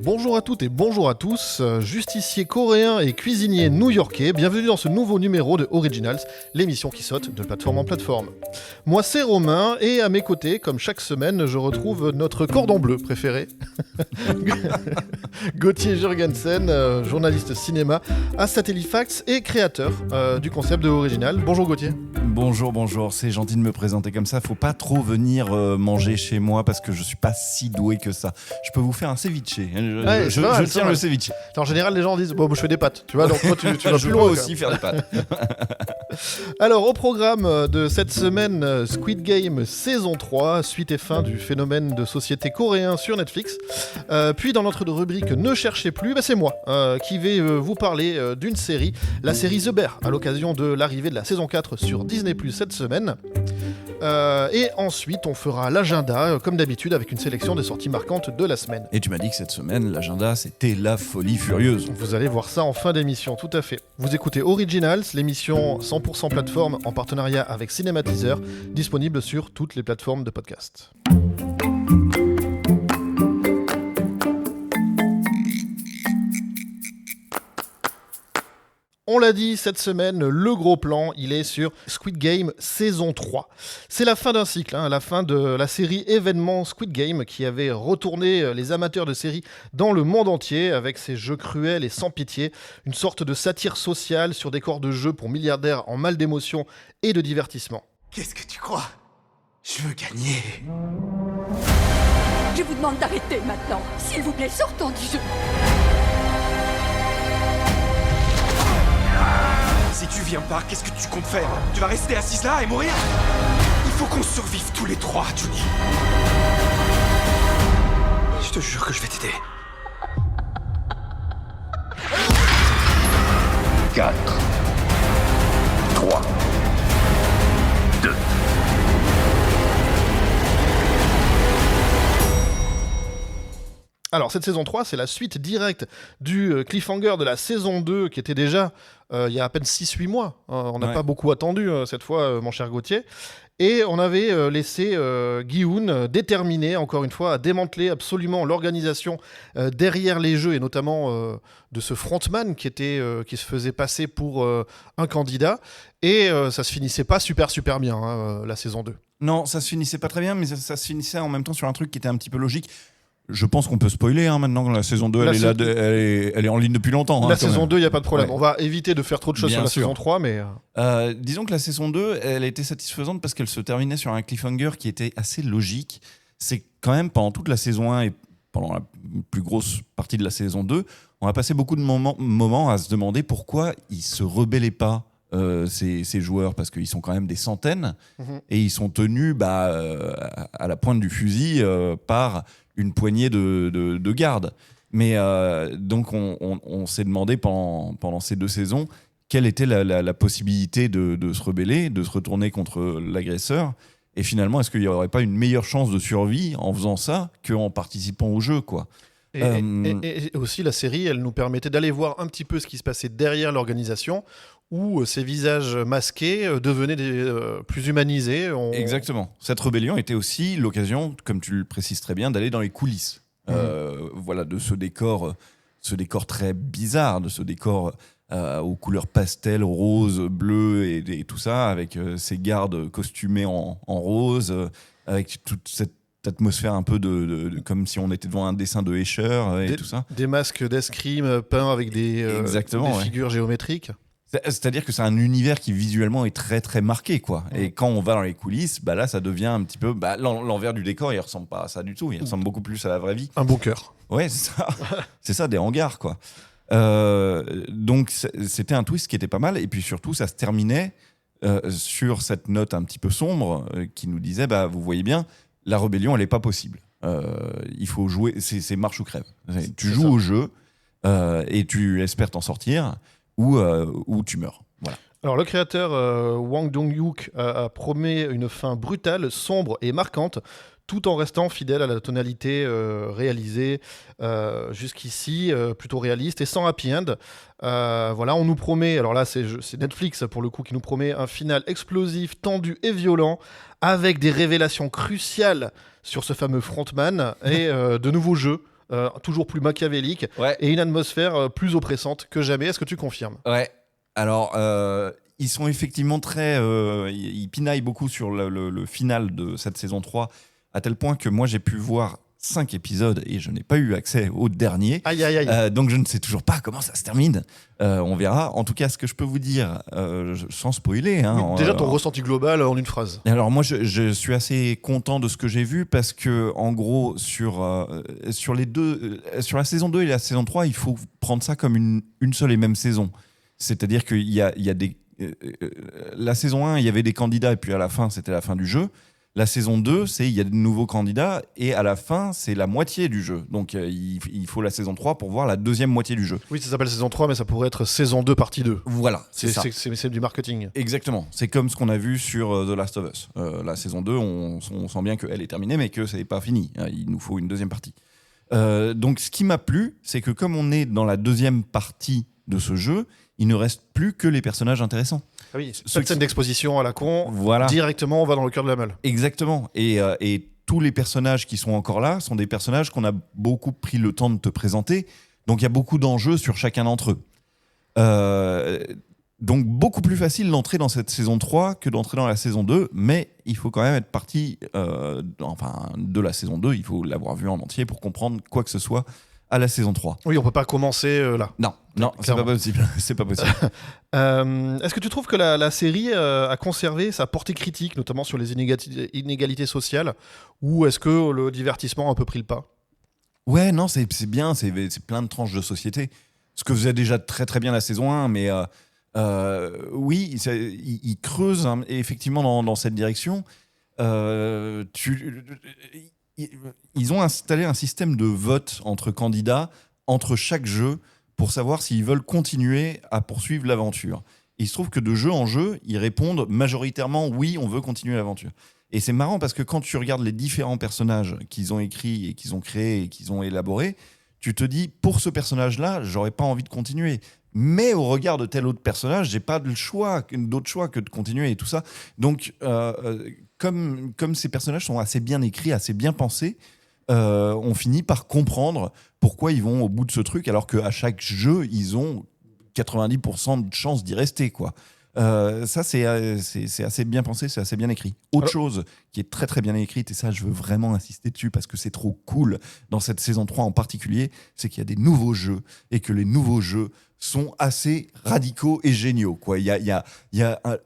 Bonjour à toutes et bonjour à tous, justicier coréen et cuisinier new-yorkais, bienvenue dans ce nouveau numéro de Originals, l'émission qui saute de plateforme en plateforme. Moi c'est Romain et à mes côtés, comme chaque semaine, je retrouve notre cordon bleu préféré, Gauthier Jurgensen, journaliste cinéma à Satellifax et créateur du concept de Original. Bonjour Gauthier. Bonjour, c'est gentil de me présenter comme ça, faut pas trop venir manger chez moi parce que je suis pas si doué que ça. Je peux vous faire un ceviche. Je tiens le ceviche. En général, les gens disent bon, je fais des pâtes, tu vois, donc toi tu vas plus loin. Je peux aussi faire des pâtes. Alors, au programme de cette semaine, Squid Game saison 3, suite et fin du phénomène de société coréen sur Netflix. Puis dans notre rubrique Ne cherchez plus, c'est moi qui vais vous parler d'une série, la série The Bear, à l'occasion de l'arrivée de la saison 4 sur Disney+ cette semaine. Et ensuite, on fera l'agenda, comme d'habitude, avec une sélection des sorties marquantes de la semaine. Et tu m'as dit que cette semaine, l'agenda, c'était la folie furieuse. Vous allez voir ça en fin d'émission, tout à fait. Vous écoutez Originals, l'émission 100% plateforme en partenariat avec Cinématiseur, disponible sur toutes les plateformes de podcast. On l'a dit, cette semaine, le gros plan, il est sur Squid Game saison 3. C'est la fin d'un cycle, la fin de la série événement Squid Game qui avait retourné les amateurs de séries dans le monde entier avec ses jeux cruels et sans pitié, une sorte de satire sociale sur des corps de jeux pour milliardaires en mal d'émotion et de divertissement. Qu'est-ce que tu crois ? Je veux gagner. Je vous demande d'arrêter maintenant. S'il vous plaît, sortons du jeu. Si tu viens pas, qu'est-ce que tu comptes faire ? Tu vas rester assise là et mourir ? Il faut qu'on survive tous les trois, Johnny. Je te jure que je vais t'aider. 4, 3, 2. Alors, cette saison 3, c'est la suite directe du cliffhanger de la saison 2 qui était déjà il y a à peine 6-8 mois. On n'a pas beaucoup attendu cette fois, mon cher Gauthier. Et on avait laissé Gi-hoon déterminé, encore une fois, à démanteler absolument l'organisation derrière les jeux, et notamment de ce frontman qui se faisait passer pour un candidat. Et ça se finissait pas super bien, la saison 2. Non, ça se finissait pas très bien, mais ça se finissait en même temps sur un truc qui était un petit peu logique. Je pense qu'on peut spoiler maintenant. La saison 2, elle est en ligne depuis longtemps. La saison 2, il n'y a pas de problème. Ouais. On va éviter de faire trop de choses sur la saison 3. Mais disons que la saison 2, elle était satisfaisante parce qu'elle se terminait sur un cliffhanger qui était assez logique. C'est quand même pendant toute la saison 1 et pendant la plus grosse partie de la saison 2, on a passé beaucoup de moments à se demander pourquoi ils ne se rebellaient pas. Ces joueurs, parce qu'ils sont quand même des centaines et ils sont tenus à la pointe du fusil par une poignée de gardes. Mais donc on s'est demandé pendant ces 2 saisons quelle était la possibilité de se rebeller, de se retourner contre l'agresseur, et finalement est-ce qu'il n'y aurait pas une meilleure chance de survie en faisant ça qu'en participant au jeu, quoi. Et aussi la série, elle nous permettait d'aller voir un petit peu ce qui se passait derrière l'organisation, où ces visages masqués devenaient plus humanisés. Exactement. Cette rébellion était aussi l'occasion, comme tu le précises très bien, d'aller dans les coulisses. De ce décor très bizarre, de ce décor aux couleurs pastel, rose, bleu et tout ça, avec ces gardes costumés en rose, avec toute cette atmosphère un peu de comme si on était devant un dessin de Escher et tout ça. Des masques d'escrime peints avec des figures géométriques. C'est-à-dire que c'est un univers qui visuellement est très très marqué, quoi. Et quand on va dans les coulisses, là ça devient un petit peu l'envers du décor, il ressemble pas à ça du tout, il ressemble beaucoup plus à la vraie vie. Un bunker. Ouais, c'est ça. C'est ça, des hangars, quoi. Donc c'était un twist qui était pas mal, et puis surtout ça se terminait sur cette note un petit peu sombre qui nous disait vous voyez bien, la rébellion elle est pas possible. Il faut jouer, c'est marche ou crève. Tu joues au jeu et tu espères t'en sortir ou tu meurs. Voilà. Alors le créateur Wang Dong-hyuk a promis une fin brutale, sombre et marquante, tout en restant fidèle à la tonalité réalisée jusqu'ici, plutôt réaliste et sans happy end. On nous promet, alors là c'est Netflix pour le coup qui nous promet un final explosif, tendu et violent, avec des révélations cruciales sur ce fameux frontman et de nouveaux jeux toujours plus machiavélique, Ouais. et une atmosphère plus oppressante que jamais. Est-ce que tu confirmes ? Ouais. Alors, ils sont effectivement très... ils pinaillent beaucoup sur le final de cette saison 3, à tel point que moi, j'ai pu voir 5 épisodes et je n'ai pas eu accès au dernier. Aïe, aïe, aïe. Donc, je ne sais toujours pas comment ça se termine. On verra. En tout cas, ce que je peux vous dire, sans spoiler... Hein, Déjà, ton ressenti global en une phrase. Alors moi, je suis assez content de ce que j'ai vu parce que, en gros, sur la saison 2 et la saison 3, il faut prendre ça comme une seule et même saison. C'est-à-dire qu'il y a des... la saison 1, il y avait des candidats et puis à la fin, c'était la fin du jeu. La saison 2, il y a de nouveaux candidats et à la fin, c'est la moitié du jeu. Donc il faut la saison 3 pour voir la deuxième moitié du jeu. Oui, ça s'appelle saison 3, mais ça pourrait être saison 2, partie 2. Voilà, c'est ça. C'est du marketing. Exactement. C'est comme ce qu'on a vu sur The Last of Us. La saison 2, on sent bien qu'elle est terminée, mais que ça n'est pas fini. Il nous faut une deuxième partie. Donc ce qui m'a plu, c'est que comme on est dans la deuxième partie de ce jeu, il ne reste plus que les personnages intéressants. Ah oui, cette scène d'exposition à la con, Voilà. directement, on va dans le cœur de la meule. Exactement. Et tous les personnages qui sont encore là sont des personnages qu'on a beaucoup pris le temps de te présenter. Donc il y a beaucoup d'enjeux sur chacun d'entre eux. Donc beaucoup plus facile d'entrer dans cette saison 3 que d'entrer dans la saison 2. Mais il faut quand même être parti de la saison 2. Il faut l'avoir vu en entier pour comprendre quoi que ce soit à la saison 3. Oui, on peut pas commencer là. Non, c'est pas possible. C'est pas possible. Est-ce que tu trouves que la série a conservé sa portée critique, notamment sur les inégalités sociales, ou est-ce que le divertissement a un peu pris le pas ? Ouais, non, c'est bien, c'est plein de tranches de société. Ce que faisait déjà très très bien la saison 1, mais oui, il creuse effectivement dans cette direction. Ils ont installé un système de vote entre candidats, entre chaque jeu, pour savoir s'ils veulent continuer à poursuivre l'aventure. Et il se trouve que de jeu en jeu, ils répondent majoritairement « oui, on veut continuer l'aventure ». Et c'est marrant parce que quand tu regardes les différents personnages qu'ils ont écrits et qu'ils ont créés et qu'ils ont élaborés, tu te dis « pour ce personnage-là, j'aurais pas envie de continuer ». Mais au regard de tel autre personnage, j'ai pas d'autre choix que de continuer et tout ça. Donc, comme ces personnages sont assez bien écrits, assez bien pensés, on finit par comprendre pourquoi ils vont au bout de ce truc, alors qu'à chaque jeu, ils ont 90% de chances d'y rester, quoi. Ça, c'est assez bien pensé, c'est assez bien écrit. Autre chose qui est très très bien écrite, et ça, je veux vraiment insister dessus parce que c'est trop cool dans cette saison 3 en particulier, c'est qu'il y a des nouveaux jeux et que les nouveaux jeux sont assez radicaux et géniaux, quoi. Il y a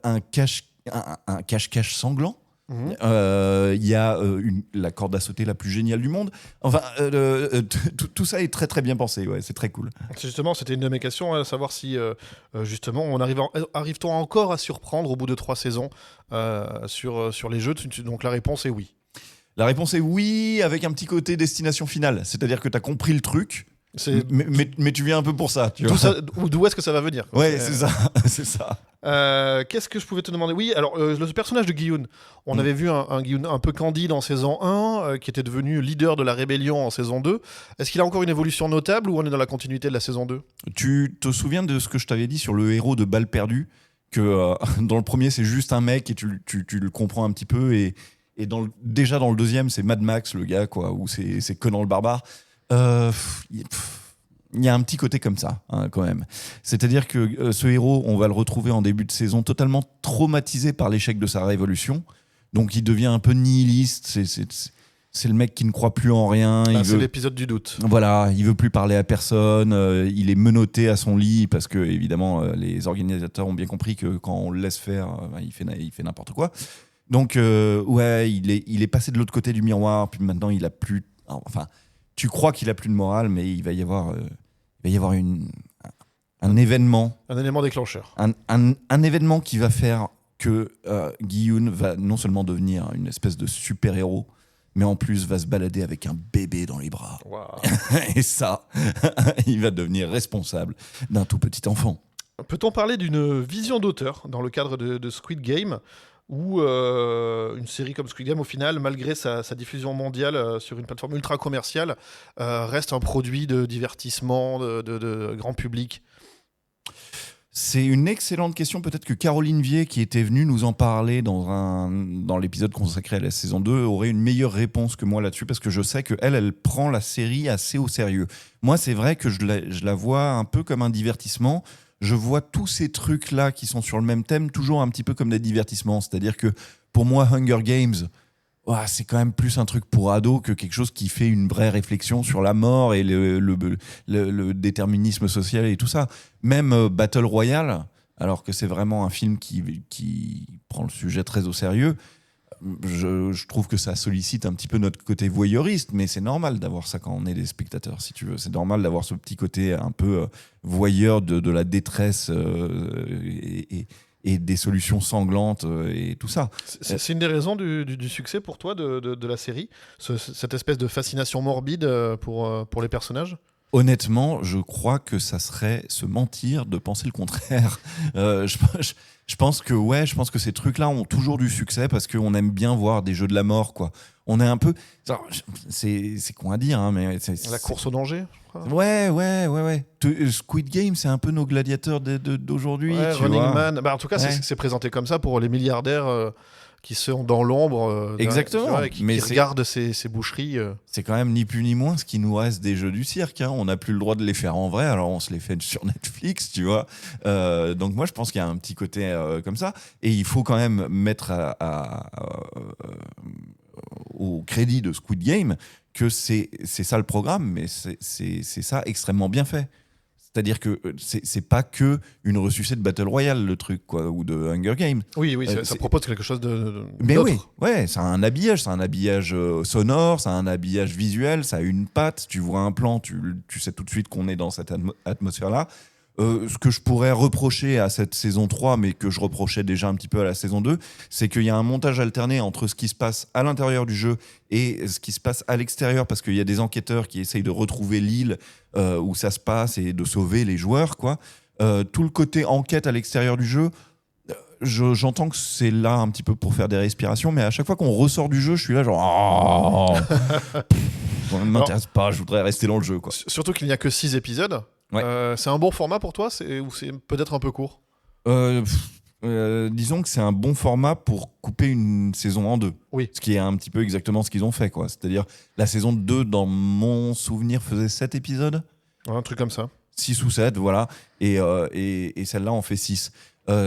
un cache-cache sanglant. Il y a la corde à sauter la plus géniale du monde. Enfin, tout ça est très très bien pensé. Ouais, c'est très cool. Justement, c'était une de mes questions, à savoir si justement arrive-t-on encore à surprendre au bout de 3 saisons sur les jeux. Donc la réponse est oui. La réponse est oui, avec un petit côté destination finale. C'est-à-dire que tu as compris le truc. Mais tu viens un peu pour ça. D'où est-ce que ça va venir ? Ouais, c'est ça. C'est ça. Qu'est-ce que je pouvais te demander ? Oui, alors le personnage de Gi-hun, on avait vu un Gi-hun un peu candide en saison 1, qui était devenu leader de la rébellion en saison 2. Est-ce qu'il a encore une évolution notable ou on est dans la continuité de la saison 2 ? Tu te souviens de ce que je t'avais dit sur le héros de Balles perdues ? Que dans le premier, c'est juste un mec et tu le comprends un petit peu. Et déjà dans le deuxième, c'est Mad Max, le gars, quoi, ou c'est Conan le barbare. Il y a un petit côté comme ça, hein, quand même. C'est-à-dire que ce héros, on va le retrouver en début de saison totalement traumatisé par l'échec de sa révolution. Donc il devient un peu nihiliste. C'est le mec qui ne croit plus en rien. C'est l'épisode du doute. Voilà, il veut plus parler à personne. Il est menotté à son lit parce que, évidemment, les organisateurs ont bien compris que quand on le laisse faire, il fait n'importe quoi. Donc, ouais, il est passé de l'autre côté du miroir. Puis maintenant, il a plus... Enfin... Tu crois qu'il a plus de morale, mais il va y avoir un événement. Un élément déclencheur. Un événement qui va faire que Gi-hun va non seulement devenir une espèce de super-héros, mais en plus va se balader avec un bébé dans les bras. Wow. Et ça, il va devenir responsable d'un tout petit enfant. Peut-on parler d'une vision d'auteur dans le cadre de Squid Game ? Ou une série comme Squid Game, au final, malgré sa diffusion mondiale sur une plateforme ultra commerciale, reste un produit de divertissement, de grand public ? C'est une excellente question. Peut-être que Caroline Vier, qui était venue nous en parler dans l'épisode consacré à la saison 2, aurait une meilleure réponse que moi là-dessus, parce que je sais qu'elle prend la série assez au sérieux. Moi, c'est vrai que je la vois un peu comme un divertissement. Je vois tous ces trucs-là qui sont sur le même thème toujours un petit peu comme des divertissements. C'est-à-dire que pour moi, Hunger Games, c'est quand même plus un truc pour ados que quelque chose qui fait une vraie réflexion sur la mort et le déterminisme social et tout ça. Même Battle Royale, alors que c'est vraiment un film qui prend le sujet très au sérieux, je trouve que ça sollicite un petit peu notre côté voyeuriste, mais c'est normal d'avoir ça quand on est des spectateurs, si tu veux. C'est normal d'avoir ce petit côté un peu voyeur de la détresse et des solutions sanglantes et tout ça. C'est une des raisons du succès pour toi de la série, cette espèce de fascination morbide pour les personnages? Honnêtement, je crois que ça serait se mentir de penser le contraire. Je pense que ces trucs-là ont toujours du succès parce qu'on aime bien voir des jeux de la mort, quoi. On est un peu... C'est con à dire, hein, mais... La course au danger, je crois. Ouais. Squid Game, c'est un peu nos gladiateurs d'aujourd'hui. Ouais, tu Running vois. Man. En tout cas, c'est présenté comme ça pour les milliardaires qui sont dans l'ombre. Exactement. Et qui Mais regardent ces boucheries. C'est quand même ni plus ni moins ce qui nous reste des jeux du cirque. Hein. On n'a plus le droit de les faire en vrai, alors on se les fait sur Netflix, tu vois. Donc moi, je pense qu'il y a un petit côté comme ça. Et il faut quand même mettre au crédit de Squid Game que c'est ça le programme, mais c'est ça extrêmement bien fait. C'est-à-dire que c'est pas que une ressucée de Battle Royale, le truc, quoi, ou de Hunger Games. Oui, ça propose quelque chose mais d'autre. Oui, ça a un habillage, sonore, ça a un habillage visuel, ça a une patte, tu vois un plan, tu sais tout de suite qu'on est dans cette atmosphère-là. Ce que je pourrais reprocher à cette saison 3, mais que je reprochais déjà un petit peu à la saison 2, c'est qu'il y a un montage alterné entre ce qui se passe à l'intérieur du jeu et ce qui se passe à l'extérieur, parce qu'il y a des enquêteurs qui essayent de retrouver l'île où ça se passe et de sauver les joueurs, quoi. Tout le côté enquête à l'extérieur du jeu, j'entends que c'est là un petit peu pour faire des respirations, mais à chaque fois qu'on ressort du jeu, je suis là genre... ça ne m'intéresse pas, je voudrais rester dans le jeu, quoi. Surtout qu'il n'y a que 6 épisodes. Ouais. C'est un bon format pour toi ou c'est peut-être un peu court? Disons que c'est un bon format pour couper une saison en deux. Oui. Ce qui est un petit peu exactement ce qu'ils ont fait, quoi. C'est-à-dire, la saison 2, dans mon souvenir, faisait 7 épisodes. Ouais, un truc comme ça. 6 ou 7, voilà. Et celle-là en fait 6.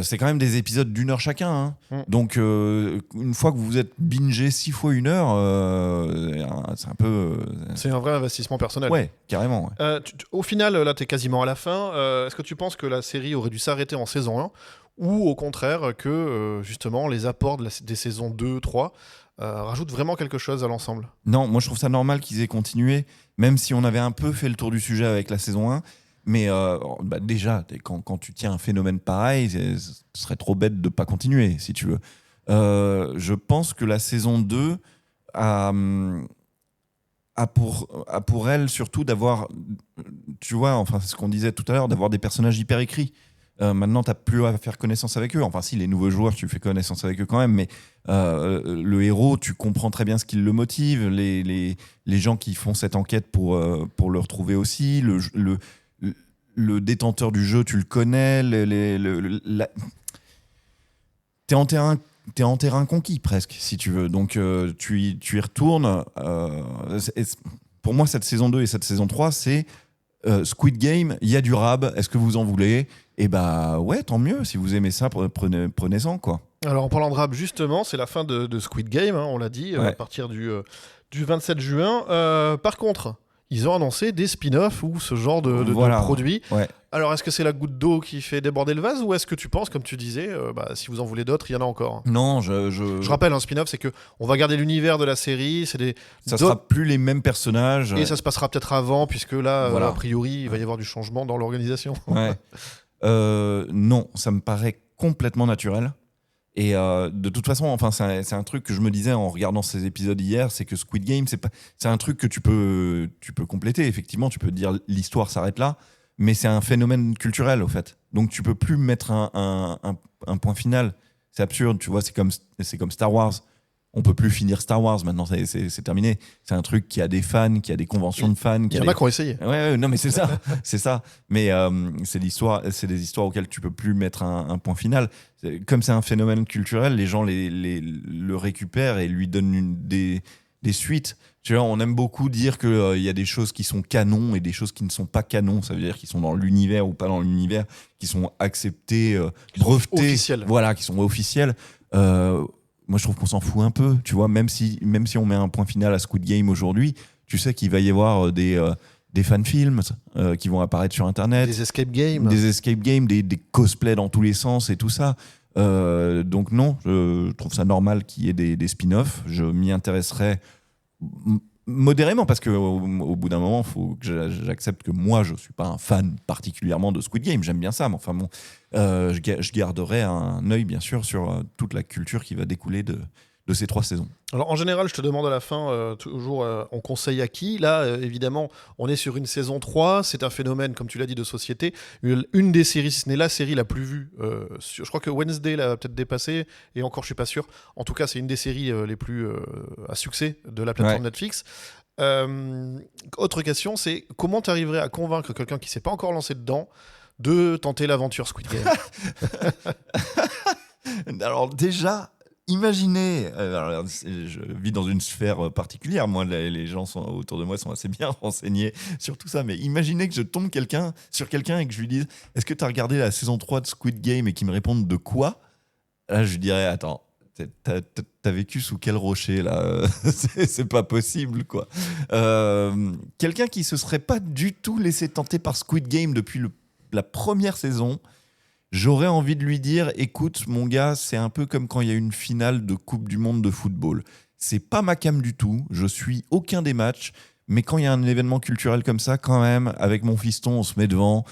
C'est quand même des épisodes d'1 heure chacun. Hein. Donc, une fois que vous êtes bingé 6 fois 1 heure, c'est un peu... C'est un vrai investissement personnel. Ouais, carrément. Ouais. Au final, là, t'es quasiment à la fin. Est-ce que tu penses que la série aurait dû s'arrêter en saison 1 ou au contraire que, justement, les apports des saisons 2, 3 rajoutent vraiment quelque chose à l'ensemble? Non, moi je trouve ça normal qu'ils aient continué, même si on avait un peu fait le tour du sujet avec la saison 1. Mais déjà, quand tu tiens un phénomène pareil, ce serait trop bête de ne pas continuer, si tu veux. Je pense que la saison 2 a pour elle surtout d'avoir, tu vois, enfin c'est ce qu'on disait tout à l'heure, d'avoir des personnages hyper écrits. Maintenant, tu n'as plus à faire connaissance avec eux. Enfin, si, les nouveaux joueurs, tu fais connaissance avec eux quand même, mais le héros, tu comprends très bien ce qui le motive, les gens qui font cette enquête pour le retrouver aussi, le détenteur du jeu, tu le connais, t'es en terrain conquis presque, si tu veux. Donc tu y retournes. Pour moi, cette saison 2 et cette saison 3, c'est Squid Game, il y a du rab, est-ce que vous en voulez? Et ouais, tant mieux, si vous aimez ça, prenez-en, quoi. Alors en parlant de rab, justement, c'est la fin de Squid Game, hein, on l'a dit, ouais. À partir du 27 juin. Par contre, ils ont annoncé des spin-offs ou ce genre de produits. Ouais. Alors, est-ce que c'est la goutte d'eau qui fait déborder le vase ou est-ce que tu penses, comme tu disais, si vous en voulez d'autres, il y en a encore? Non, je rappelle, un spin-off, c'est qu'on va garder l'univers de la série. Ça sera plus les mêmes personnages. Et ça se passera peut-être avant, puisque là, a priori, il va y avoir du changement dans l'organisation. Ouais. Non, ça me paraît complètement naturel. Et de toute façon, enfin, c'est un truc que je me disais en regardant ces épisodes hier, c'est que Squid Game, c'est un truc que tu peux compléter. Effectivement, tu peux dire l'histoire s'arrête là, mais c'est un phénomène culturel au fait. Donc tu peux plus mettre un point final. C'est absurde, tu vois. C'est comme Star Wars. On peut plus finir Star Wars maintenant, c'est terminé. C'est un truc qui a des fans, qui a des conventions de fans. Il y en a qui ont essayé. Ouais, non, mais c'est ça, c'est ça. Mais c'est des histoires auxquelles tu peux plus mettre un point final. Comme c'est un phénomène culturel, les gens le récupèrent et lui donnent des suites. Tu vois, on aime beaucoup dire qu'il y a des choses qui sont canons et des choses qui ne sont pas canons. Ça veut dire qu'ils sont dans l'univers ou pas dans l'univers, qui sont acceptés, brevetés. Officiels. Voilà, qui sont officiels. Moi, je trouve qu'on s'en fout un peu. Tu vois, même si on met un point final à Squid Game aujourd'hui, tu sais qu'il va y avoir des fan-films qui vont apparaître sur Internet. Des escape games. Des cosplays dans tous les sens et tout ça. Donc non, je trouve ça normal qu'il y ait des spin-offs. Je m'y intéresserai modérément parce qu'au bout d'un moment, il faut que j'accepte que moi, je ne suis pas un fan particulièrement de Squid Game. J'aime bien ça, mais enfin bon, je garderai un œil, bien sûr, sur toute la culture qui va découler de ces 3 saisons. Alors, en général, je te demande à la fin, toujours, on conseille à qui ? Là, évidemment, on est sur une saison 3. C'est un phénomène, comme tu l'as dit, de société. Une des séries, si ce n'est la série la plus vue. Je crois que Wednesday l'a peut-être dépassé. Et encore, je ne suis pas sûr. En tout cas, c'est une des séries les plus à succès de la plateforme Netflix. Autre question, c'est comment tu arriverais à convaincre quelqu'un qui ne s'est pas encore lancé dedans de tenter l'aventure Squid Game ? Alors déjà... Imaginez, alors, je vis dans une sphère particulière, moi les gens autour de moi sont assez bien renseignés sur tout ça, mais imaginez que je tombe sur quelqu'un et que je lui dise « Est-ce que tu as regardé la saison 3 de Squid Game ?» et qu'il me réponde « De quoi ?» Là je lui dirais « Attends, t'as vécu sous quel rocher là ? C'est pas possible quoi. » Quelqu'un qui se serait pas du tout laissé tenter par Squid Game depuis la première saison, j'aurais envie de lui dire, écoute, mon gars, c'est un peu comme quand il y a une finale de Coupe du Monde de football. C'est pas ma came du tout, je suis aucun des matchs, mais quand il y a un événement culturel comme ça, quand même, avec mon fiston, on se met devant,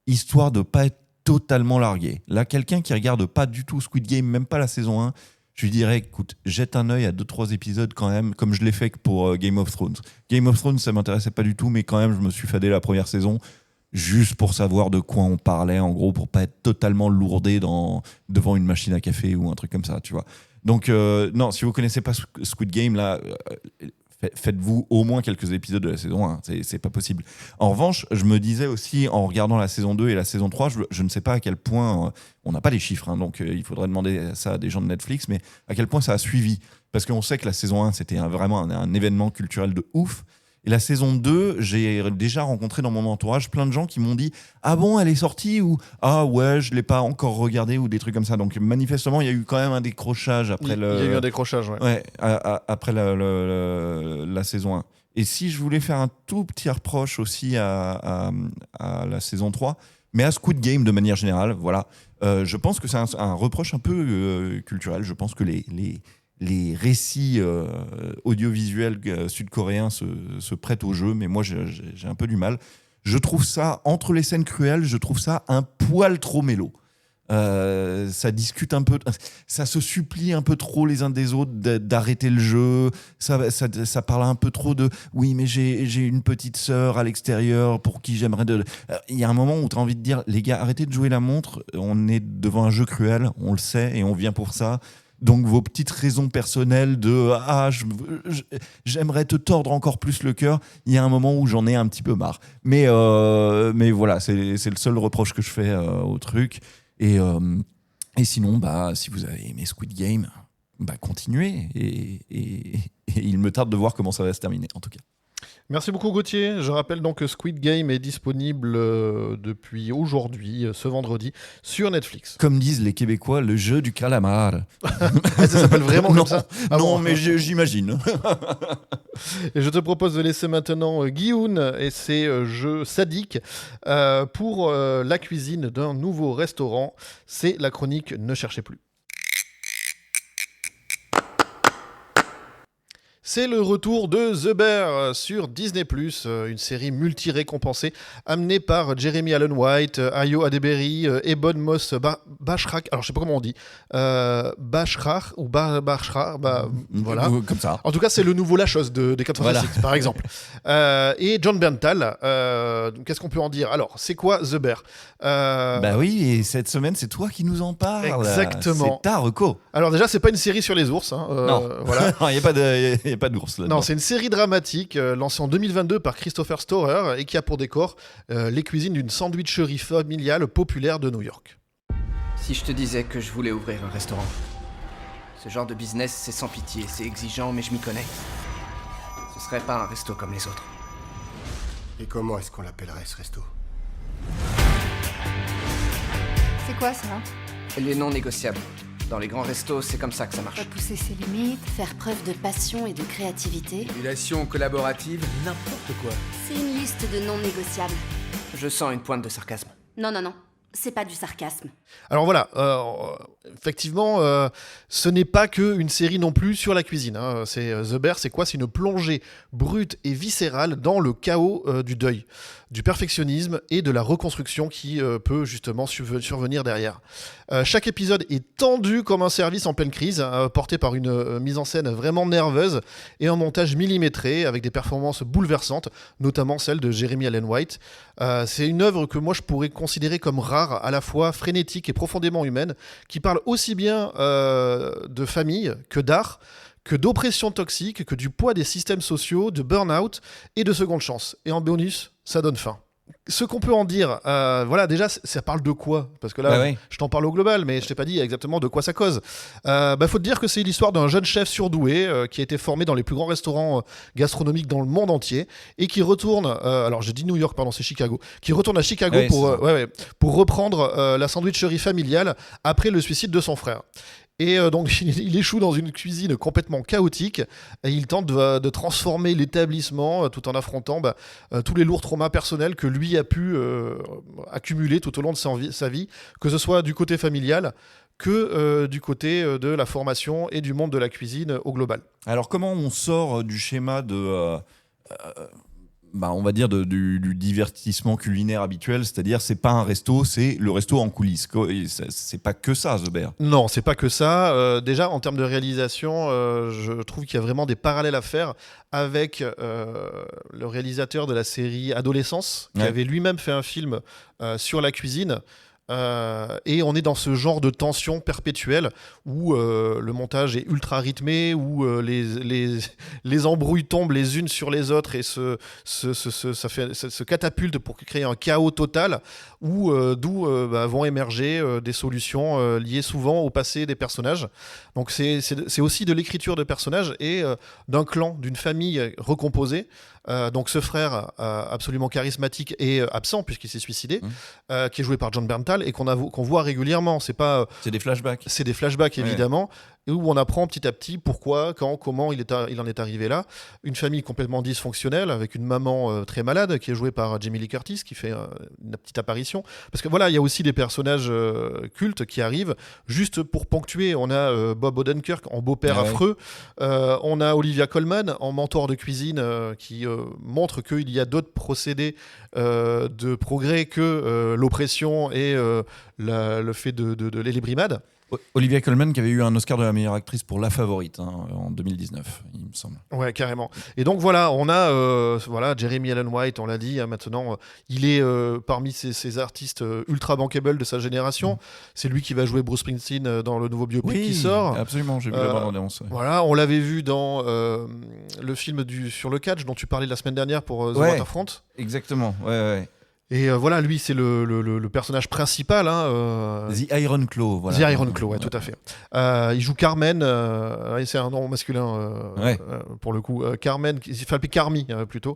histoire de pas être totalement largué. Là, quelqu'un qui regarde pas du tout Squid Game, même pas la saison 1, je lui dirais, écoute, jette un œil à 2-3 épisodes quand même, comme je l'ai fait pour Game of Thrones. Game of Thrones, ça m'intéressait pas du tout, mais quand même, je me suis fadé la première saison, juste pour savoir de quoi on parlait, en gros, pour pas être totalement lourdé devant une machine à café ou un truc comme ça, tu vois. Donc, non, si vous connaissez pas Squid Game, là, faites-vous au moins quelques épisodes de la saison 1, c'est pas possible. En revanche, je me disais aussi, en regardant la saison 2 et la saison 3, je ne sais pas à quel point, on n'a pas les chiffres, hein, donc il faudrait demander ça à des gens de Netflix, mais à quel point ça a suivi. Parce qu'on sait que la saison 1, c'était vraiment un événement culturel de ouf. Et la saison 2, j'ai déjà rencontré dans mon entourage plein de gens qui m'ont dit « Ah bon, elle est sortie ?» ou « Ah ouais, je ne l'ai pas encore regardée » ou des trucs comme ça. Donc manifestement, il y a eu quand même un décrochage après Il y a eu un décrochage, ouais. Ouais, après la saison 1. Et si je voulais faire un tout petit reproche aussi à la saison 3, mais à Squid Game de manière générale, voilà, je pense que c'est un reproche un peu culturel. Je pense que les récits audiovisuels sud-coréens se prêtent au jeu, mais moi j'ai un peu du mal. Je trouve ça, entre les scènes cruelles, je trouve ça un poil trop mélo. Ça discute un peu, ça se supplie un peu trop les uns des autres d'arrêter le jeu, ça parle un peu trop de oui mais j'ai une petite sœur à l'extérieur pour qui j'aimerais il y a un moment où tu as envie de dire les gars arrêtez de jouer la montre, on est devant un jeu cruel, on le sait et on vient pour ça. Donc vos petites raisons personnelles de « Ah, j'aimerais te tordre encore plus le cœur », il y a un moment où j'en ai un petit peu marre. Mais voilà, c'est le seul reproche que je fais au truc. Et sinon, si vous avez aimé Squid Game, continuez. Et il me tarde de voir comment ça va se terminer, en tout cas. Merci beaucoup Gauthier. Je rappelle donc que Squid Game est disponible depuis aujourd'hui, ce vendredi, sur Netflix. Comme disent les Québécois, le jeu du calamar. Ça s'appelle vraiment comme ça ? Non, mais j'imagine. Et je te propose de laisser maintenant Guillaume et ses jeux sadiques pour la cuisine d'un nouveau restaurant. C'est la chronique Ne cherchez plus. C'est le retour de The Bear sur Disney+, une série multi-récompensée amenée par Jeremy Allen White, Ayo Adeberry, Ebon Moss Bachrach, alors je sais pas comment on dit, Bachrach ou Bachrach, voilà. Comme ça. En tout cas, c'est le nouveau La Chose des 4 Fantastiques, par exemple. Et John Berntal, qu'est-ce qu'on peut en dire? Alors, c'est quoi The Bear? Bah oui, et cette semaine, c'est toi qui nous en parles. Exactement. C'est ta reco. Alors déjà, c'est pas une série sur les ours. Non, voilà. il n'y a pas d'ours là. Non, c'est une série dramatique lancée en 2022 par Christopher Storer et qui a pour décor les cuisines d'une sandwicherie familiale populaire de New York. Si je te disais que je voulais ouvrir un restaurant. Ce genre de business, c'est sans pitié, c'est exigeant, mais je m'y connais. Ce serait pas un resto comme les autres. Et comment est-ce qu'on l'appellerait ce resto? C'est quoi ça? Les non négociables. Dans les grands restos, c'est comme ça que ça marche. Repousser ses limites, faire preuve de passion et de créativité. Simulation collaborative, n'importe quoi. C'est une liste de non négociables. Je sens une pointe de sarcasme. Non, c'est pas du sarcasme. Alors voilà, effectivement, ce n'est pas qu'une série non plus sur la cuisine. C'est The Bear, c'est quoi? C'est une plongée brute et viscérale dans le chaos du deuil, du perfectionnisme et de la reconstruction qui peut justement survenir derrière. Chaque épisode est tendu comme un service en pleine crise, porté par une mise en scène vraiment nerveuse et un montage millimétré avec des performances bouleversantes, notamment celle de Jeremy Allen White. C'est une œuvre que moi je pourrais considérer comme rare, à la fois frénétique et profondément humaine, qui parle aussi bien de famille que d'art, que d'oppression toxique, que du poids des systèmes sociaux, de burn-out et de seconde chance. Et en bonus, ça donne faim. Ce qu'on peut en dire, voilà, déjà, ça parle de quoi? Parce que là, je t'en parle au global, mais je t'ai pas dit exactement de quoi ça cause. Faut te dire que c'est l'histoire d'un jeune chef surdoué qui a été formé dans les plus grands restaurants gastronomiques dans le monde entier et qui retourne, alors j'ai dit New York, pardon, c'est Chicago, qui retourne à Chicago pour reprendre la sandwicherie familiale après le suicide de son frère. Et donc il échoue dans une cuisine complètement chaotique et il tente de transformer l'établissement tout en affrontant tous les lourds traumas personnels que lui a pu accumuler tout au long de sa vie, que ce soit du côté familial que du côté de la formation et du monde de la cuisine au global. Alors comment on sort du schéma de... on va dire du divertissement culinaire habituel, c'est-à-dire c'est pas un resto, c'est le resto en coulisses. C'est pas que ça, The Bear. Non, c'est pas que ça. Déjà, en termes de réalisation, je trouve qu'il y a vraiment des parallèles à faire avec le réalisateur de la série Adolescence, qui avait lui-même fait un film sur la cuisine. Et on est dans ce genre de tension perpétuelle où le montage est ultra rythmé, où les embrouilles tombent les unes sur les autres et se catapulte pour créer un chaos total, d'où vont émerger des solutions liées souvent au passé des personnages. Donc c'est aussi de l'écriture de personnages et d'un clan, d'une famille recomposée. Donc ce frère absolument charismatique et absent puisqu'il s'est suicidé, qui est joué par John Berntal et qu'on voit régulièrement. C'est des flashbacks évidemment, et où on apprend petit à petit pourquoi, quand, comment il en est arrivé là. Une famille complètement dysfonctionnelle avec une maman très malade qui est jouée par Jamie Lee Curtis qui fait une petite apparition. Parce que voilà, il y a aussi des personnages cultes qui arrivent juste pour ponctuer. On a Bob Odenkirk en beau-père affreux. On a Olivia Colman en mentor de cuisine qui montre qu'il y a d'autres procédés de progrès que l'oppression et le fait de l'élébrimade. Olivia Colman qui avait eu un Oscar de la meilleure actrice pour La Favorite en 2019, il me semble. Ouais, carrément. Et donc voilà, on a Jeremy Allen White, on l'a dit, maintenant, il est parmi ces artistes ultra bankable de sa génération. C'est lui qui va jouer Bruce Springsteen dans le nouveau biopic qui sort. Absolument, j'ai vu la bande-annonce. Voilà, on l'avait vu dans le film sur le catch dont tu parlais la semaine dernière pour The Waterfront. Exactement, ouais. Et voilà, lui, c'est le personnage principal. The Iron Claw, voilà. The Iron Claw, tout à fait. Il joue Carmen, c'est un nom masculin pour le coup. Carmen, il s'appelle Carmi plutôt,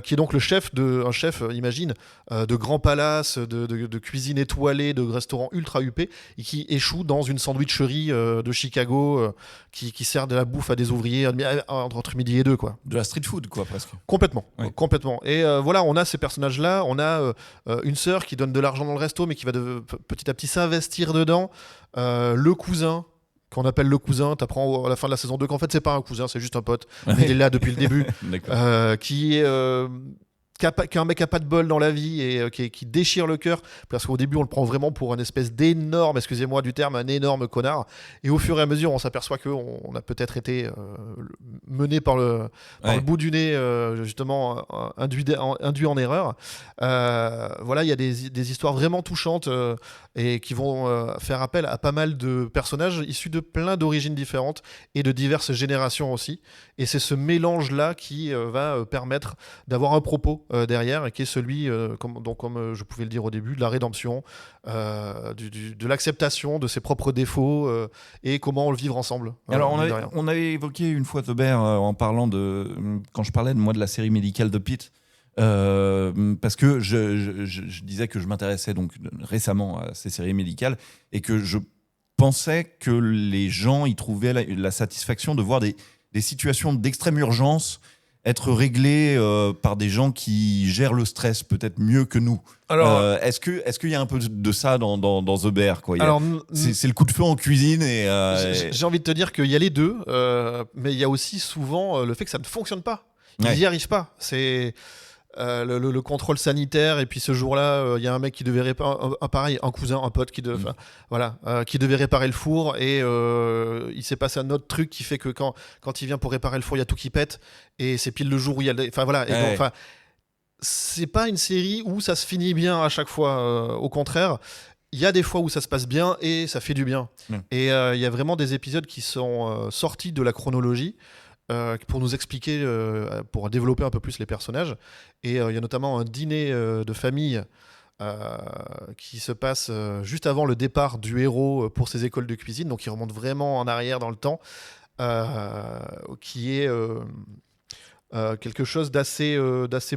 qui est donc un chef, imagine, de grands palaces, de cuisine étoilée, de restaurants ultra huppés, et qui échoue dans une sandwicherie de Chicago qui sert de la bouffe à des ouvriers entre midi et deux, quoi. De la street food, quoi, presque. Complètement. Et voilà, on a ces personnages-là, on a une sœur qui donne de l'argent dans le resto mais qui va petit à petit s'investir dedans, le cousin qu'on appelle le cousin. T'apprends à la fin de la saison 2 qu'en fait c'est pas un cousin, c'est juste un pote. Ouais. Mais il est là depuis le début. D'accord. Qui est qui est un mec qui a pas de bol dans la vie et qui déchire le cœur, parce qu'au début on le prend vraiment pour une espèce d'énorme, excusez-moi du terme, un énorme connard, et au fur et à mesure on s'aperçoit qu'on a peut-être été mené par le bout du nez, justement induit en erreur. Voilà, il y a des histoires vraiment touchantes et qui vont faire appel à pas mal de personnages issus de plein d'origines différentes et de diverses générations aussi, et c'est ce mélange là qui va permettre d'avoir un propos derrière, qui est celui, comme je pouvais le dire au début, de la rédemption, de l'acceptation de ses propres défauts et comment le vivre ensemble. Alors on avait évoqué une fois The Bear en parlant quand je parlais de la série médicale de Pitt, parce que je disais que je m'intéressais donc récemment à ces séries médicales et que je pensais que les gens y trouvaient la satisfaction de voir des situations d'extrême urgence être réglé par des gens qui gèrent le stress peut-être mieux que nous. Alors, est-ce qu'il y a un peu de ça dans The Bear, quoi? C'est le coup de feu en cuisine et j'ai envie de te dire qu'il y a les deux, mais il y a aussi souvent le fait que ça ne fonctionne pas. Ils n'y arrivent pas. C'est le contrôle sanitaire, et puis ce jour-là, il y a un mec qui devait réparer, un cousin, un pote qui devait réparer le four, et il s'est passé un autre truc qui fait que quand il vient pour réparer le four, il y a tout qui pète, et c'est pile le jour où il y a... Enfin voilà, c'est pas une série où ça se finit bien à chaque fois, au contraire. Il y a des fois où ça se passe bien et ça fait du bien. Et il y a vraiment des épisodes qui sont sortis de la chronologie, pour nous expliquer, pour développer un peu plus les personnages. Et il y a notamment un dîner de famille qui se passe juste avant le départ du héros pour ses écoles de cuisine, donc il remonte vraiment en arrière dans le temps, qui est quelque chose d'assez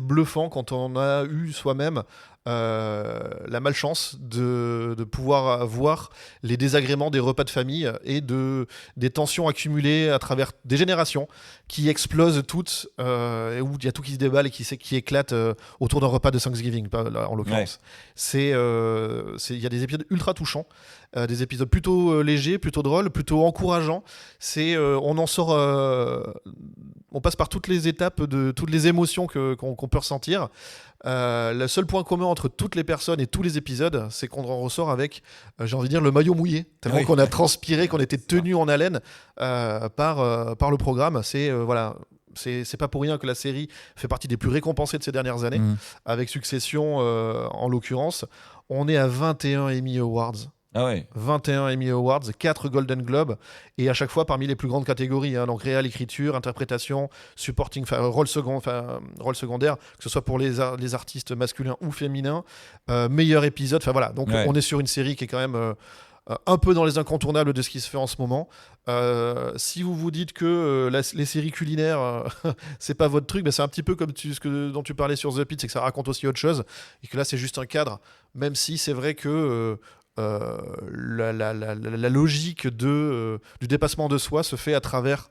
bluffant quand on a eu soi-même la malchance de pouvoir voir les désagréments des repas de famille et des tensions accumulées à travers des générations qui explosent toutes, et où il y a tout qui se déballe et qui éclate autour d'un repas de Thanksgiving, en l'occurrence. Il y a des épisodes ultra touchants, des épisodes plutôt légers, plutôt drôles, plutôt encourageants. On en sort, on passe par toutes les étapes de toutes les émotions qu'on peut ressentir. Le seul point commun entre toutes les personnes et tous les épisodes, c'est qu'on en ressort avec, j'ai envie de dire, le maillot mouillé, tellement qu'on a transpiré, qu'on était tenu en haleine par le programme. C'est pas pour rien que la série fait partie des plus récompensées de ces dernières années, avec Succession en l'occurrence. On est à 21 Emmy Awards. 21 Emmy Awards, 4 Golden Globes, et à chaque fois parmi les plus grandes catégories, donc réal, écriture, interprétation, supporting, rôle secondaire, que ce soit pour les artistes masculins ou féminins, meilleur épisode, donc on est sur une série qui est quand même un peu dans les incontournables de ce qui se fait en ce moment. Si vous vous dites que les séries culinaires c'est pas votre truc, c'est un petit peu comme dont tu parlais sur The Pitt, c'est que ça raconte aussi autre chose, et que là c'est juste un cadre, même si c'est vrai que la logique du dépassement de soi se fait à travers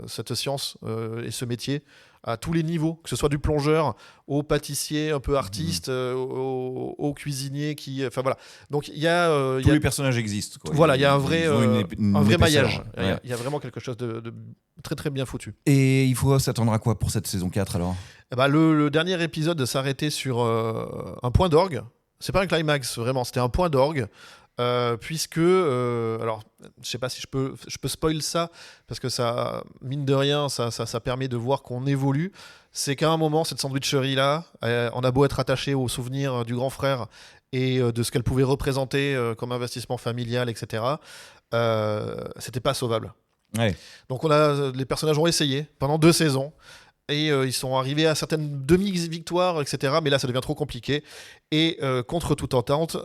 cette science et ce métier à tous les niveaux, que ce soit du plongeur au pâtissier un peu artiste, au cuisinier donc il y a tous les personnages existent, quoi. Voilà, il y a un vrai maillage. Il y a vraiment quelque chose de très très bien foutu. Et il faut s'attendre à quoi pour cette saison 4 alors? Le dernier épisode s'arrêtait sur un point d'orgue. C'est pas un climax, vraiment, c'était un point d'orgue, puisque, alors, je sais pas si je peux spoil ça, parce que ça, mine de rien, ça permet de voir qu'on évolue. C'est qu'à un moment, cette sandwicherie-là, on a beau être attaché au souvenir du grand frère et de ce qu'elle pouvait représenter comme investissement familial, etc., c'était pas sauvable. Donc les personnages ont essayé pendant 2 saisons, et ils sont arrivés à certaines demi-victoires, etc. Mais là, ça devient trop compliqué. Et contre toute entente,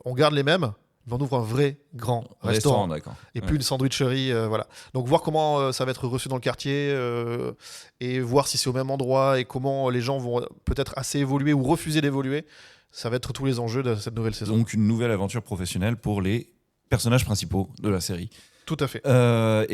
on garde les mêmes, mais on ouvre un vrai grand restaurant. Et plus une sandwicherie. Voilà. Donc voir comment ça va être reçu dans le quartier, et voir si c'est au même endroit, et comment les gens vont peut-être assez évoluer ou refuser d'évoluer. Ça va être tous les enjeux de cette nouvelle saison. Donc une nouvelle aventure professionnelle pour les personnages principaux de la série. Tout à fait.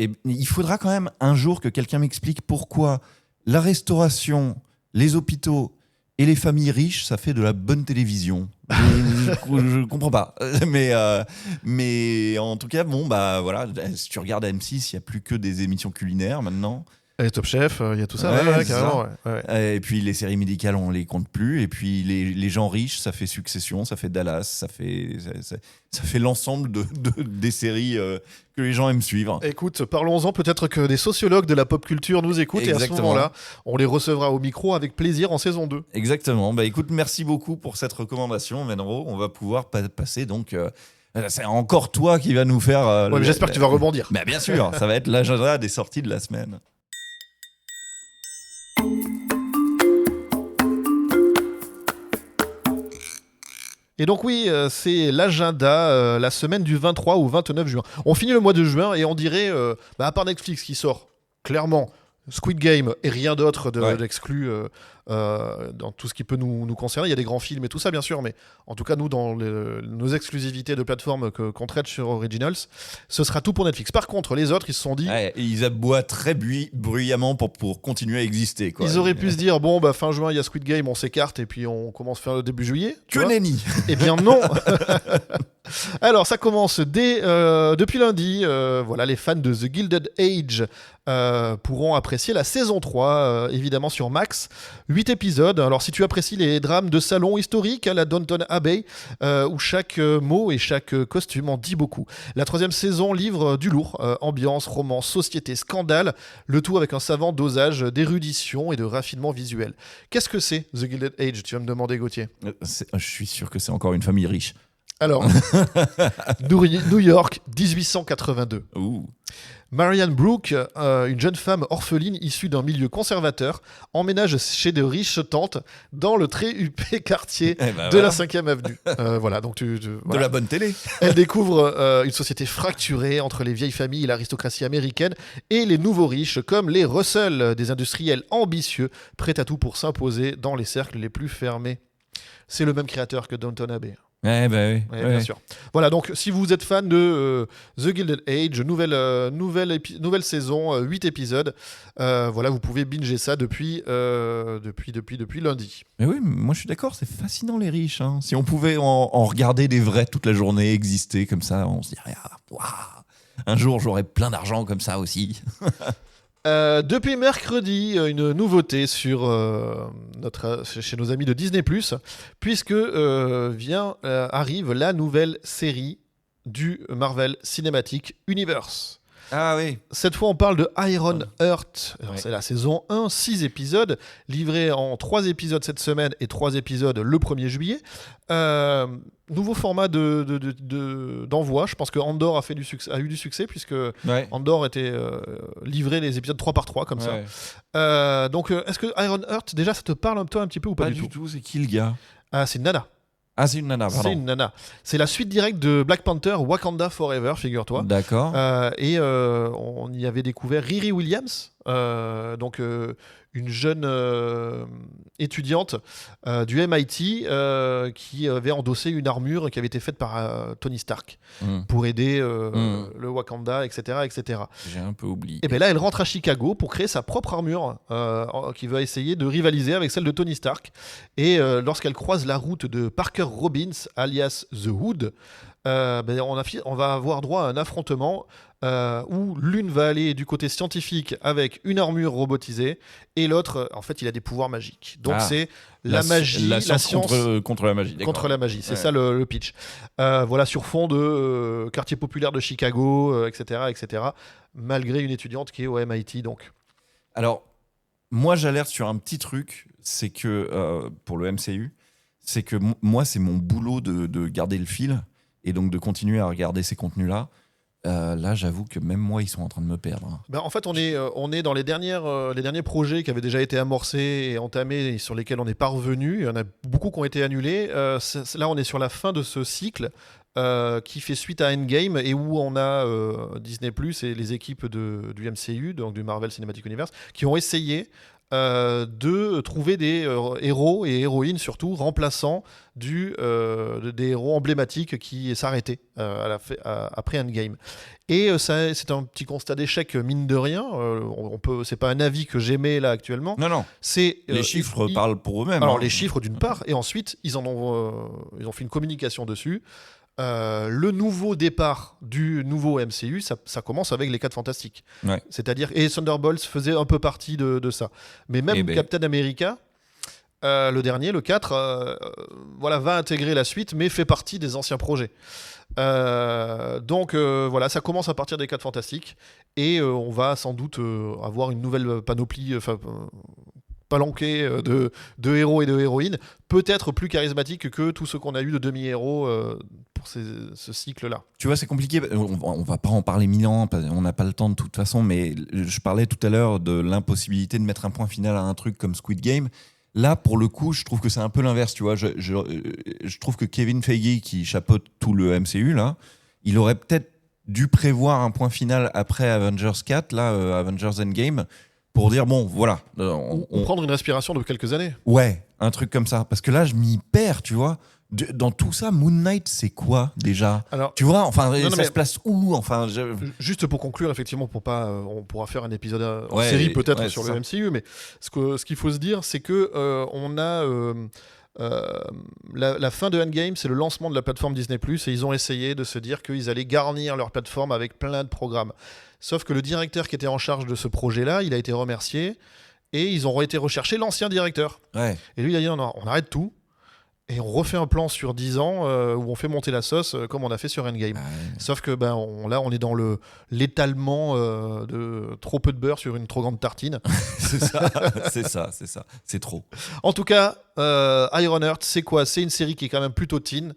Et il faudra quand même un jour que quelqu'un m'explique pourquoi la restauration, les hôpitaux Et les familles riches, ça fait de la bonne télévision. Je comprends pas. Mais en tout cas, bon, bah voilà, si tu regardes M6, il n'y a plus que des émissions culinaires maintenant. Et Top Chef, il y a tout ça, Ouais, carrément. Ouais. Et puis les séries médicales, on les compte plus. Et puis les gens riches, ça fait Succession, ça fait Dallas, ça fait l'ensemble des séries que les gens aiment suivre. Écoute, parlons-en, peut-être que des sociologues de la pop culture nous écoutent. Et à ce moment-là, on les recevra au micro avec plaisir en saison 2. Exactement. Bah écoute, merci beaucoup pour cette recommandation, Menro. On va pouvoir passer donc... c'est encore toi qui va nous faire... mais j'espère que tu vas rebondir. Mais bien sûr, ça va être l'agenda des sorties de la semaine. Et donc oui, c'est l'agenda, la semaine du 23 au 29 juin. On finit le mois de juin et on dirait, à part Netflix qui sort clairement Squid Game et rien d'autre d'exclu dans tout ce qui peut nous concerner. Il y a des grands films et tout ça bien sûr, mais en tout cas nous dans nos exclusivités de plateforme qu'on traite sur Originals, ce sera tout pour Netflix. Par contre les autres ils se sont dit... Ouais, ils aboient très bruyamment pour continuer à exister. Quoi. Ils auraient pu se dire, fin juin il y a Squid Game, on s'écarte et puis on commence à faire le début juillet. Que nenni. Eh bien non. Alors ça commence depuis lundi. Voilà, les fans de The Gilded Age pourront apprécier la saison 3, évidemment sur Max. 8 épisodes. Alors si tu apprécies les drames de salon historiques à la Downton Abbey, où chaque mot et chaque costume en dit beaucoup. La 3e saison livre du lourd. Ambiance, romance, société, scandale. Le tout avec un savant dosage d'érudition et de raffinement visuel. Qu'est-ce que c'est The Gilded Age, tu vas me demander, Gauthier? Je suis sûr que c'est encore une famille riche. Alors, New York, 1882. Ouh. Marianne Brooke, une jeune femme orpheline issue d'un milieu conservateur, emménage chez de riches tantes dans le très huppé quartier de la 5e avenue. Voilà, donc voilà. De la bonne télé. Elle découvre une société fracturée entre les vieilles familles et l'aristocratie américaine et les nouveaux riches comme les Russell, des industriels ambitieux, prêts à tout pour s'imposer dans les cercles les plus fermés. C'est le même créateur que Downton Abbey. Oui. Bien sûr. Voilà, donc si vous êtes fan de The Gilded Age, nouvelle saison, 8 épisodes, voilà, vous pouvez binger ça depuis lundi. Mais oui, moi je suis d'accord, c'est fascinant les riches. Hein. Si on pouvait en regarder des vrais toute la journée, exister comme ça, on se dirait, waouh, un jour j'aurai plein d'argent comme ça aussi. Depuis mercredi, une nouveauté chez nos amis de Disney+, puisque arrive la nouvelle série du Marvel Cinematic Universe. Ah oui. Cette fois, on parle de Iron Heart. Alors, c'est la saison 1, 6 épisodes, livrés en 3 épisodes cette semaine et 3 épisodes le 1er juillet. Nouveau format d'envoi. Je pense que Andor a eu du succès, puisque Andor était livré les épisodes 3 par 3, comme ça. Donc, est-ce que Iron Heart, déjà, ça te parle un petit peu ou pas du tout? C'est qui le gars? C'est une nana. Ah, c'est une nana, pardon. C'est une nana. C'est la suite directe de Black Panther, Wakanda Forever, figure-toi. D'accord. On y avait découvert Riri Williams, donc une jeune étudiante du MIT qui avait endossé une armure qui avait été faite par Tony Stark pour aider le Wakanda, etc., etc. J'ai un peu oublié. Et bien là, elle rentre à Chicago pour créer sa propre armure qui va essayer de rivaliser avec celle de Tony Stark. Et lorsqu'elle croise la route de Parker Robbins, alias The Hood, on va avoir droit à un affrontement où l'une va aller du côté scientifique avec une armure robotisée et l'autre, en fait, il a des pouvoirs magiques. Donc c'est la magie, la science contre la magie. Contre la magie, c'est ça le pitch. Voilà, sur fond de quartier populaire de Chicago, etc., etc., malgré une étudiante qui est au MIT. Donc. Alors, moi, j'alerte sur un petit truc, c'est que pour le MCU, c'est que moi, c'est mon boulot de garder le fil et donc de continuer à regarder ces contenus-là. Là, j'avoue que même moi, ils sont en train de me perdre. En fait, on est dans les derniers projets qui avaient déjà été amorcés et entamés et sur lesquels on n'est pas revenu. Il y en a beaucoup qui ont été annulés. Là, on est sur la fin de ce cycle qui fait suite à Endgame et où on a Disney+ et les équipes du MCU, donc du Marvel Cinematic Universe, qui ont essayé de trouver des héros et héroïnes surtout remplaçants des héros emblématiques qui s'arrêtaient après Endgame. Et ça, c'est un petit constat d'échec, mine de rien. C'est pas un avis que j'émets là actuellement. Non. Les chiffres parlent pour eux-mêmes. Alors les chiffres d'une part, et ensuite ils ont fait une communication dessus. Le nouveau départ du nouveau MCU, ça commence avec les 4 Fantastiques. Ouais. C'est-à-dire, et Thunderbolts faisait un peu partie de ça. Mais même Captain America, le dernier, le 4, va intégrer la suite, mais fait partie des anciens projets. Donc ça commence à partir des 4 Fantastiques, et on va sans doute avoir une nouvelle panoplie, palanquée de héros et de héroïnes, peut-être plus charismatiques que tous ceux qu'on a eu de demi-héros pour ce cycle-là. Tu vois, c'est compliqué, on va pas en parler 1000 ans, on n'a pas le temps de toute façon, mais je parlais tout à l'heure de l'impossibilité de mettre un point final à un truc comme Squid Game. Là, pour le coup, je trouve que c'est un peu l'inverse, tu vois. Je trouve que Kevin Feige, qui chapeaute tout le MCU, là, il aurait peut-être dû prévoir un point final après Avengers 4, là, Avengers Endgame, pour dire, bon, voilà. On prendre une respiration de quelques années. Ouais, un truc comme ça. Parce que là, je m'y perds, tu vois. Dans tout ça, Moon Knight, c'est quoi, déjà ? Alors, tu vois, enfin, ça se place où ? Enfin, juste pour conclure, effectivement, on pourra faire un épisode en série peut-être sur le MCU, mais ce qu'il faut se dire, c'est que on a... la fin de Endgame, c'est le lancement de la plateforme Disney+, et ils ont essayé de se dire qu'ils allaient garnir leur plateforme avec plein de programmes. Sauf que le directeur qui était en charge de ce projet-là, il a été remercié, et ils ont été rechercher l'ancien directeur. Ouais. Et lui, il a dit non, on arrête tout, et on refait un plan sur 10 ans où on fait monter la sauce comme on a fait sur Endgame. Ouais. Sauf que là, on est dans l'étalement de trop peu de beurre sur une trop grande tartine. c'est ça. C'est trop. En tout cas, Ironheart, c'est quoi ? C'est une série qui est quand même plutôt teen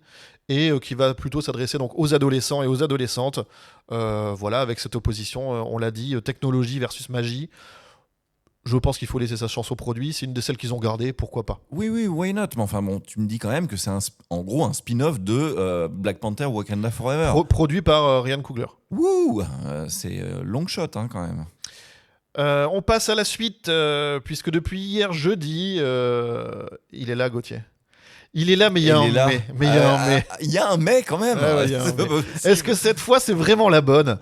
et qui va plutôt s'adresser donc aux adolescents et aux adolescentes. Avec cette opposition, on l'a dit, technologie versus magie. Je pense qu'il faut laisser sa chance au produit. C'est une de celles qu'ils ont gardées, pourquoi pas. Oui, why not ? Mais enfin, bon, tu me dis quand même que c'est en gros un spin-off de Black Panther Wakanda Forever. Produit par Ryan Coogler. Wouh, c'est long shot quand même. On passe à la suite, puisque depuis hier jeudi, il est là, Gauthier. Il est là, mais il y a un mais. Il y a un mais quand même. Est-ce que cette fois, c'est vraiment la bonne ?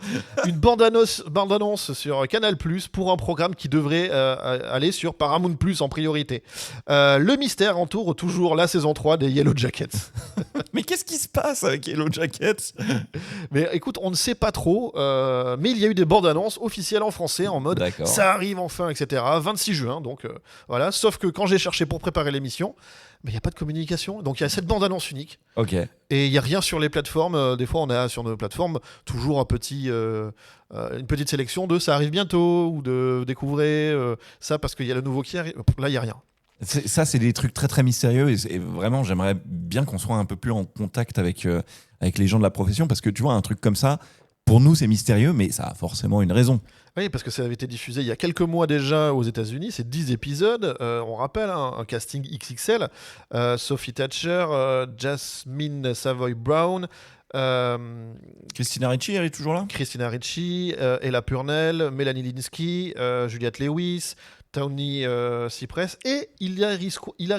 Une bande-annonce sur Canal+, pour un programme qui devrait aller sur Paramount+, en priorité. Le mystère entoure toujours la saison 3 des Yellow Jackets. Mais qu'est-ce qui se passe avec Yellow Jackets ? Mais écoute, on ne sait pas trop, mais il y a eu des bandes-annonces officielles en français, en mode « ça arrive enfin », etc. 26 juin, donc voilà. Sauf que quand j'ai cherché pour préparer l'émission, mais il n'y a pas de communication. Donc il y a cette bande-annonce unique. Ok. Et il n'y a rien sur les plateformes. Des fois, on a sur nos plateformes toujours une petite sélection de ça arrive bientôt ou de découvrez ça parce qu'il y a le nouveau qui arrive. Là, il n'y a rien. Ça, c'est des trucs très très mystérieux et vraiment, j'aimerais bien qu'on soit un peu plus en contact avec les gens de la profession parce que tu vois, un truc comme ça, pour nous, c'est mystérieux, mais ça a forcément une raison. Oui, parce que ça avait été diffusé il y a quelques mois déjà aux États-Unis. C'est 10 épisodes. On rappelle un casting XXL. Sophie Thatcher, Jasmine Savoy Brown. Christina Ricci, elle est toujours là ? Christina Ricci, Ella Purnell, Melanie Lynskey, Juliette Lewis, Tony Cypress et Hilary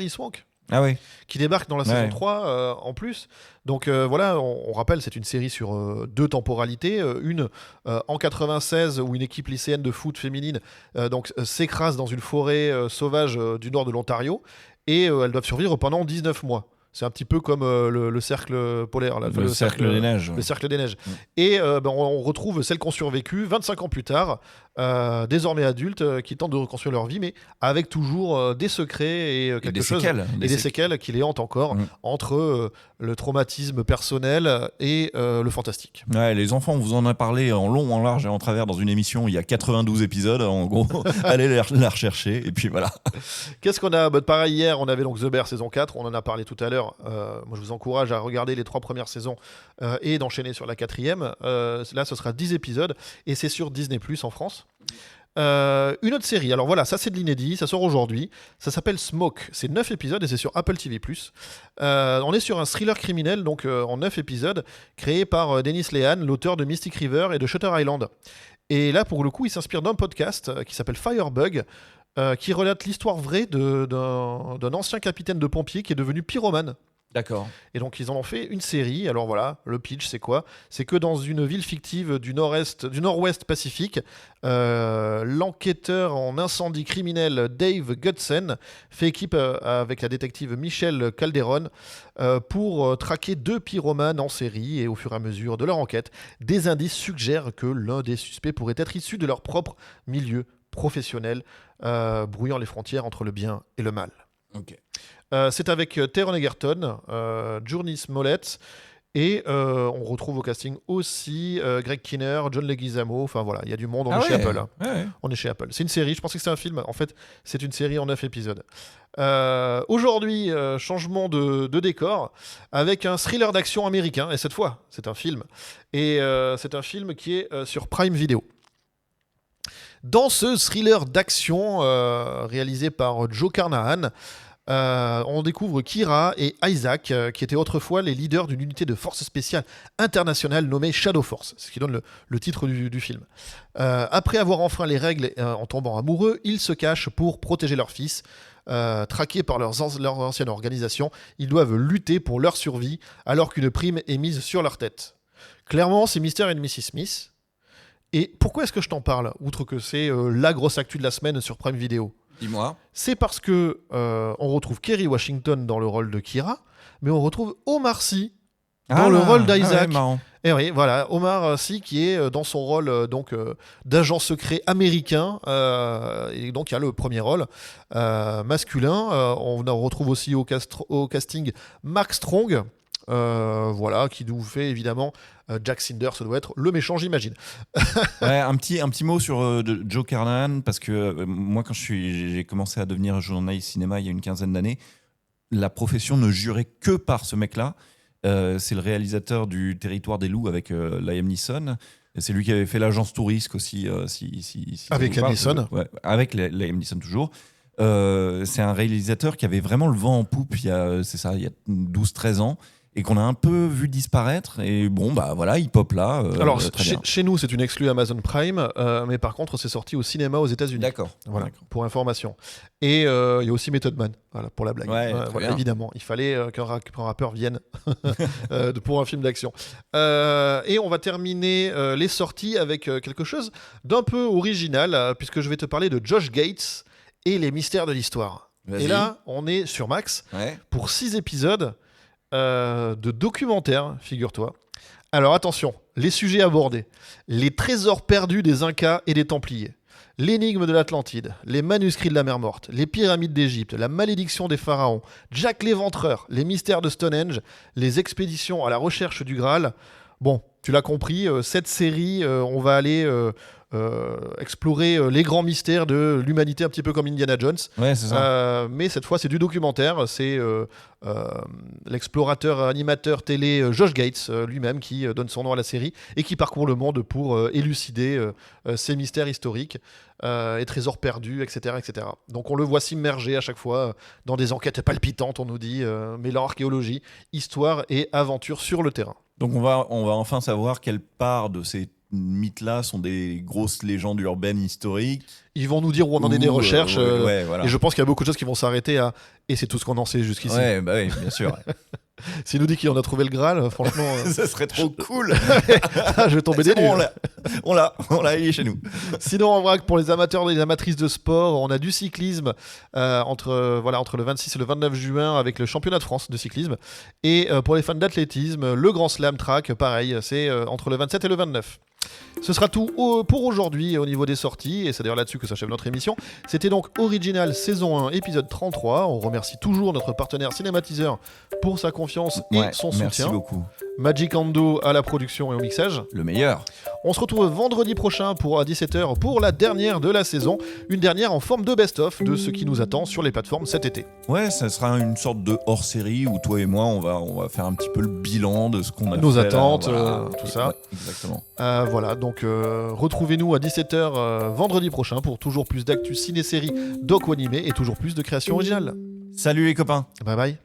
Swank. Ah oui. Qui débarque dans la saison 3 en plus. Donc on rappelle, c'est une série sur 2 temporalités. Une en 96 où une équipe lycéenne de foot féminine s'écrase dans une forêt sauvage du nord de l'Ontario et elles doivent survivre pendant 19 mois. C'est un petit peu comme le cercle polaire. Le cercle des neiges. Le cercle des neiges. Et on retrouve celles qui ont survécu 25 ans plus tard, désormais adultes, qui tentent de reconstruire leur vie, mais avec toujours des secrets et quelque chose. Des séquelles qui les hantent encore entre le traumatisme personnel et le fantastique. Ouais, les enfants, on vous en a parlé en long, en large et en travers dans une émission. Il y a 92 épisodes, en gros. Allez la rechercher, et puis voilà. Qu'est-ce qu'on a ? Pareil, hier, on avait donc The Bear saison 4. On en a parlé tout à l'heure. Moi, je vous encourage à regarder les 3 premières saisons et d'enchaîner sur la 4e. Là, ce sera 10 épisodes et c'est sur Disney+ en France. Une autre série, alors voilà, ça c'est de l'inédit, ça sort aujourd'hui, ça s'appelle Smoke, c'est 9 épisodes et c'est sur Apple TV+. On est sur un thriller criminel, donc en 9 épisodes, créé par Dennis Lehane, l'auteur de Mystic River et de Shutter Island. Et là, pour le coup, il s'inspire d'un podcast qui s'appelle Firebug, qui relate l'histoire vraie d'un ancien capitaine de pompiers qui est devenu pyromane. D'accord. Et donc ils en ont fait une série. Alors voilà, le pitch c'est quoi ? C'est que dans une ville fictive du nord-ouest Pacifique, l'enquêteur en incendie criminel Dave Gutsen fait équipe avec la détective Michelle Calderon pour traquer 2 pyromanes en série, et au fur et à mesure de leur enquête, des indices suggèrent que l'un des suspects pourrait être issu de leur propre milieu professionnel, brouillant les frontières entre le bien et le mal. Ok. C'est avec Taron Egerton, Journey Smollett, et on retrouve au casting aussi Greg Kinnear, John Leguizamo. Enfin voilà, il y a du monde. On est chez Apple. Ouais. On est chez Apple. C'est une série. Je pensais que c'était un film. En fait, c'est une série en 9 épisodes. Aujourd'hui, changement de décor avec un thriller d'action américain. Et cette fois, c'est un film. Et c'est un film qui est sur Prime Video. Dans ce thriller d'action réalisé par Joe Carnahan, on découvre Kira et Isaac, qui étaient autrefois les leaders d'une unité de force spéciale internationale nommée Shadow Force, ce qui donne le titre du film. Après avoir enfreint les règles en tombant amoureux, ils se cachent pour protéger leur fils. Traqués par leur ancienne organisation, ils doivent lutter pour leur survie alors qu'une prime est mise sur leur tête. Clairement, c'est Mr. et Mrs. Smith. Et pourquoi est-ce que je t'en parle, outre que c'est la grosse actu de la semaine sur Prime Video ? Dis-moi. C'est parce que on retrouve Kerry Washington dans le rôle de Kira, mais on retrouve Omar Sy dans le rôle d'Isaac. Ouais, marrant. Et oui, voilà, Omar Sy qui est dans son rôle d'agent secret américain, et donc il y a le premier rôle masculin. On retrouve aussi au casting Mark Strong. Voilà, qui nous fait évidemment Jack Cinder, ça doit être le méchant, j'imagine. Ouais, un petit mot sur Joe Carnahan, parce que moi, quand j'ai commencé à devenir journaliste cinéma il y a une quinzaine d'années, la profession ne jurait que par ce mec-là. C'est le réalisateur du Territoire des loups avec Liam Neeson. Et c'est lui qui avait fait l'agence Touriste aussi. Avec Liam Neeson. Ouais, avec Liam Neeson toujours. C'est un réalisateur qui avait vraiment le vent en poupe il y a 12-13 ans. Et qu'on a un peu vu disparaître, et bon bah voilà, il pop là. Alors chez nous c'est une exclue Amazon Prime, mais par contre c'est sorti au cinéma aux États-Unis. D'accord. Voilà, pour information. Et il y a aussi Method Man, voilà, pour la blague. Ouais, voilà, évidemment, il fallait qu'un rappeur vienne pour un film d'action. Et on va terminer les sorties avec quelque chose d'un peu original, puisque je vais te parler de Josh Gates et les mystères de l'histoire. Vas-y. Et là, on est sur Max pour 6 épisodes. De documentaire, figure-toi. Alors attention, les sujets abordés. Les trésors perdus des Incas et des Templiers. L'énigme de l'Atlantide. Les manuscrits de la mer Morte. Les pyramides d'Égypte. La malédiction des pharaons. Jack l'Éventreur. Les mystères de Stonehenge. Les expéditions à la recherche du Graal. Bon, tu l'as compris, cette série, on va aller explorer les grands mystères de l'humanité, un petit peu comme Indiana Jones. Ouais, c'est ça. Mais cette fois, c'est du documentaire. C'est l'explorateur animateur télé Josh Gates lui-même qui donne son nom à la série et qui parcourt le monde pour élucider ces mystères historiques et trésors perdus, etc., etc. Donc on le voit s'immerger à chaque fois dans des enquêtes palpitantes, on nous dit, mêlant archéologie, histoire et aventure sur le terrain. Donc on va enfin savoir quelle part de ces mythes-là sont des grosses légendes urbaines historiques. Ils vont nous dire où on en est des recherches. Voilà. Et je pense qu'il y a beaucoup de choses qui vont s'arrêter à « et c'est tout ce qu'on en sait jusqu'ici ». Ouais, bah oui, bien sûr. S'il nous dit qu'on a trouvé le Graal, franchement... ça serait trop cool. Je vais tomber des nues. On l'a, il est chez nous. Sinon, en vrac, pour les amateurs et les amatrices de sport, on a du cyclisme entre le 26 et le 29 juin avec le championnat de France de cyclisme. Et pour les fans d'athlétisme, le Grand Slam Track, pareil, c'est entre le 27 et le 29. Ce sera tout pour aujourd'hui au niveau des sorties, et c'est d'ailleurs là-dessus que s'achève notre émission. C'était donc Original saison 1, épisode 33. On remercie toujours notre partenaire Cinématiseur pour sa confiance et son soutien. Merci beaucoup. Magic Ando à la production et au mixage. Le meilleur. On se retrouve vendredi prochain à 17h pour la dernière de la saison. Une dernière en forme de best-of de ce qui nous attend sur les plateformes cet été. Ouais, ça sera une sorte de hors-série où toi et moi, on va faire un petit peu le bilan de ce qu'on a nos fait. Nos attentes, voilà. Tout ça. Ouais, exactement. Voilà, donc retrouvez-nous à 17h vendredi prochain pour toujours plus d'actu ciné-série, doc ou animé et toujours plus de créations originales. Salut les copains. Bye bye.